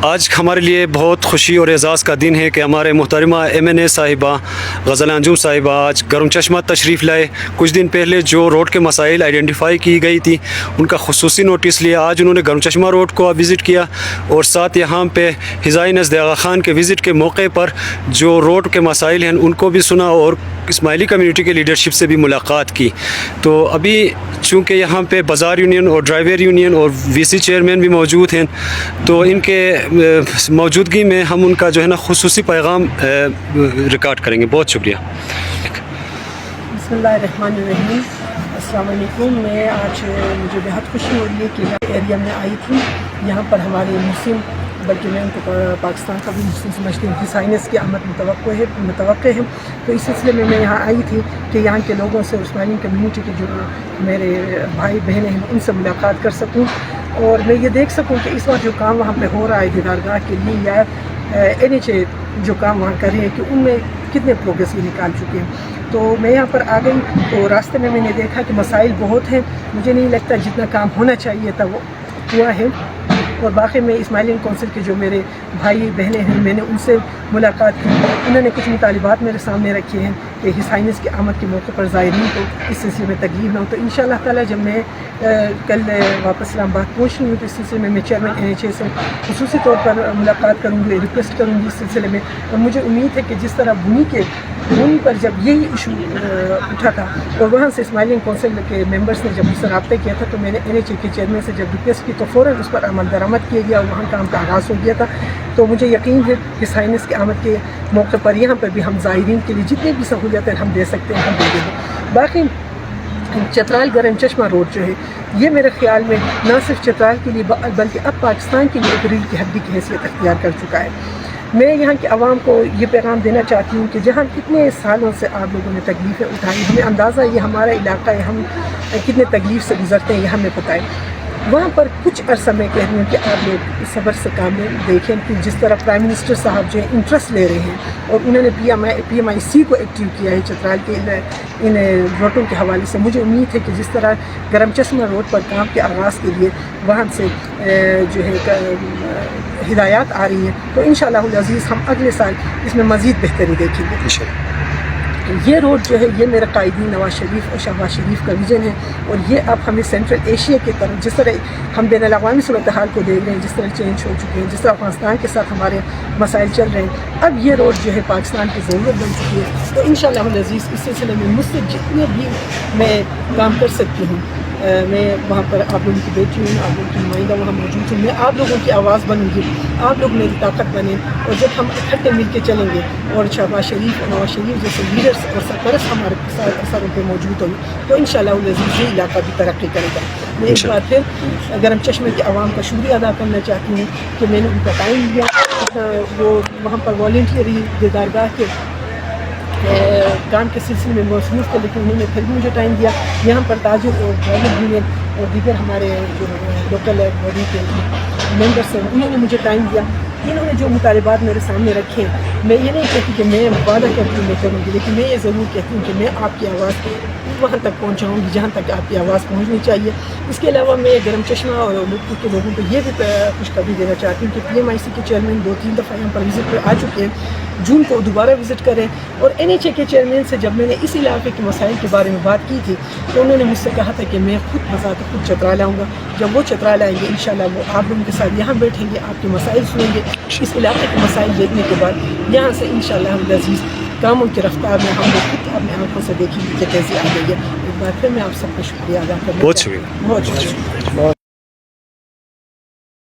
آج ہمارے لیے بہت خوشی اور اعزاز کا دن ہے کہ ہمارے محترمہ MNA صاحبہ غزل انجم صاحبہ آج گرم چشمہ تشریف لائے. کچھ دن پہلے جو روڈ کے مسائل آئیڈینٹیفائی کی گئی تھی ان کا خصوصی نوٹس لیا. آج انہوں نے گرم چشمہ روڈ کو وزٹ کیا اور ساتھ یہاں پہ ہزائی نزد آغا خان کے وزٹ کے موقع پر جو روڈ کے مسائل ہیں ان کو بھی سنا اور اسماعیلی کمیونٹی کے لیڈرشپ سے بھی ملاقات کی. تو ابھی چونکہ یہاں پہ بازار یونین اور ڈرائیور یونین اور VC چیئرمین بھی موجود ہیں تو ان کے موجودگی میں ہم ان کا جو ہے نا خصوصی پیغام ریکارڈ کریں گے. بہت شکریہ. بسم اللہ الرحمن الرحیم. السلام علیکم. میں آج مجھے بہت خوشی ہو رہی ہے کہ میں ایریا میں آئی تھی. یہاں پر ہمارے مسلم بلکہ میں ان کو پاکستان کا بھی مسلم سمجھتی ہوں کہ سائنس کی آمد متوقع ہے. تو اس سلسلے میں یہاں آئی تھی کہ یہاں کے لوگوں سے اسماعیلی کمیونٹی کے جو میرے بھائی بہنیں ہیں ان سے ملاقات کر سکوں اور میں یہ دیکھ سکوں کہ اس وقت جو کام وہاں پہ ہو رہا ہے دیدارگاہ کے لیے یا NHA جو کام وہاں کر رہے ہیں کہ ان میں کتنے پروگریس یہ نکال چکے ہیں. تو میں یہاں پر آ گئی تو راستے میں نے دیکھا کہ مسائل بہت ہیں. مجھے نہیں لگتا جتنا کام ہونا چاہیے تھا وہ ہوا ہے. اور باقی میں اسماعیلی کونسل کے جو میرے بھائی بہنیں ہیں میں نے ان سے ملاقات کی. انہوں نے کچھ مطالبات میرے سامنے رکھے ہیں کہ سائنس کی آمد کے موقع پر زائرین کو اس سلسلے میں تکلیف نہ ہو. تو انشاءاللہ تعالیٰ جب میں کل واپس اسلام آباد پہنچ رہی ہوں تو اس سلسلے میں چیئرمین NHA سے خصوصی طور پر ملاقات کروں گی, ریکویسٹ کروں گی اس سلسلے میں. اور مجھے امید ہے کہ جس طرح بنی پر جب یہی ایشو اٹھا تھا اور وہاں سے اسماعیلی کونسل کے ممبرس نے جب مجھ سے رابطہ کیا تھا تو میں نے NHA کے چیئرمین سے جب ریکویسٹ کی تو فوراً اس پر عمل درآمد کیا گیا اور وہاں کام کا آغاز ہو گیا تھا. تو مجھے یقین ہے کہ سائنس کی آمد کے موقع پر یہاں پر بھی ہم زائرین کے لیے جتنی بھی سہولیتیں ہم دے سکتے ہیں ہم دے دیں گے. باقی چترال گرم چشمہ روڈ جو ہے یہ میرے خیال میں نہ صرف چترال کے لیے بلکہ اب پاکستان کے لیے ایک ریل کی ہڈی کی حیثیت اختیار کر چکا ہے. میں یہاں کے عوام کو یہ پیغام دینا چاہتی ہوں کہ جہاں کتنے سالوں سے آپ لوگوں نے تکلیفیں اٹھائی, ہمیں اندازہ یہ ہمارا علاقہ ہے, ہم کتنے تکلیف سے گزرتے ہیں یہ ہمیں پتہ ہے. وہاں پر کچھ عرصہ میں کہہ رہی ہوں کہ آپ لوگ صبر سے کام دیکھیں کہ جس طرح پرائم منسٹر صاحب جو ہے انٹرسٹ لے رہے ہیں اور انہوں نے PMIC کو ایکٹیو کیا ہے چترال کے ان روڈوں کے حوالے سے. مجھے امید ہے کہ جس طرح گرم چشمہ روڈ پر کام کے آغاز کے لیے وہاں سے جو ہے ہدایات آ رہی ہیں تو انشاءاللہ العزیز ہم اگلے سال اس میں مزید بہتری دیکھیں گے. یہ روڈ جو ہے یہ میرا قائدین نواز شریف اور شہباز شریف کا ویژن ہے اور یہ اب ہمیں سینٹرل ایشیا کی طرف جس طرح ہم بین الاقوامی صورتحال کو دیکھ رہے ہیں, جس طرح چینج ہو چکے ہیں, جس طرح افغانستان کے ساتھ ہمارے مسائل چل رہے ہیں, اب یہ روڈ جو ہے پاکستان کی ضرورت بن چکی ہے. تو انشاءاللہ العزیز اس سلسلے میں مجھ سے جتنے بھی میں کام کر سکتی ہوں میں وہاں پر آپ لوگوں کی بیٹی ہوں, آپ لوگوں کی نمائندہ وہاں موجود ہوں, میں آپ لوگوں کی آواز بنوں گی, آپ لوگ میری طاقت بنیں اور جب ہم اکٹھے مل کے چلیں گے اور شہباز شریف اور نواز شریف جیسے لیڈرس اور سرپرست ہمارے ساتھ سروں پہ موجود ہوں تو انشاءاللہ العزیز یہ علاقہ بھی ترقی کرے گا. میں ایک بار پھر گرم چشمے کے عوام کا شکریہ ادا کرنا چاہتی ہوں کہ میں نے ان کا ٹائم دیا. وہ وہاں پر والنٹیری دیدارگاہ کے کام کے سلسلے میں مصروف تھے لیکن انہوں نے پھر بھی مجھے ٹائم دیا. یہاں پر تاجر اور ڈرائیور یونین اور دیگر ہمارے جو لوکل باڈی کے ممبرس ہیں انہوں نے مجھے ٹائم دیا. انہوں نے جو مطالبات میرے سامنے رکھے میں یہ نہیں کہتی کہ میں وعدہ کرتی ہوں میں کروں گی لیکن میں یہ ضرور کہتی ہوں کہ میں آپ کی آواز وہاں تک پہنچاؤں گی جہاں تک آپ کی آواز پہنچنی چاہیے. اس کے علاوہ میں گرم چشمہ اور لطفی کے لوگوں کو یہ بھی خوشخبری دینا چاہتی ہوں کہ PMIC کے چیئرمین 2-3 دفعہ یہاں پر وزٹ پہ آ چکے ہیں, جون کو دوبارہ وزٹ کریں. اور NHA کے چیئرمین سے جب میں نے اس علاقے کے مسائل کے بارے میں بات کی تھی تو انہوں نے مجھ سے کہا تھا کہ میں خود بذات خود چترال آؤں گا. جب وہ چترال آئیں گے انشاءاللہ وہ آپ لوگوں کے ساتھ یہاں بیٹھیں گے, آپ کے مسائل سنیں گے. اس علاقے کے مسائل دیکھنے کے بعد یہاں سے انشاءاللہ العزیز کاموں کی رفتار میں ہم لوگ خود اپنے آنکھوں سے دیکھیں گے کہ کیسے آ گئی ہے. ایک بار پھر میں آپ سب کا شکریہ ادا کرنا چاہتی ہوں. بہت شکریہ.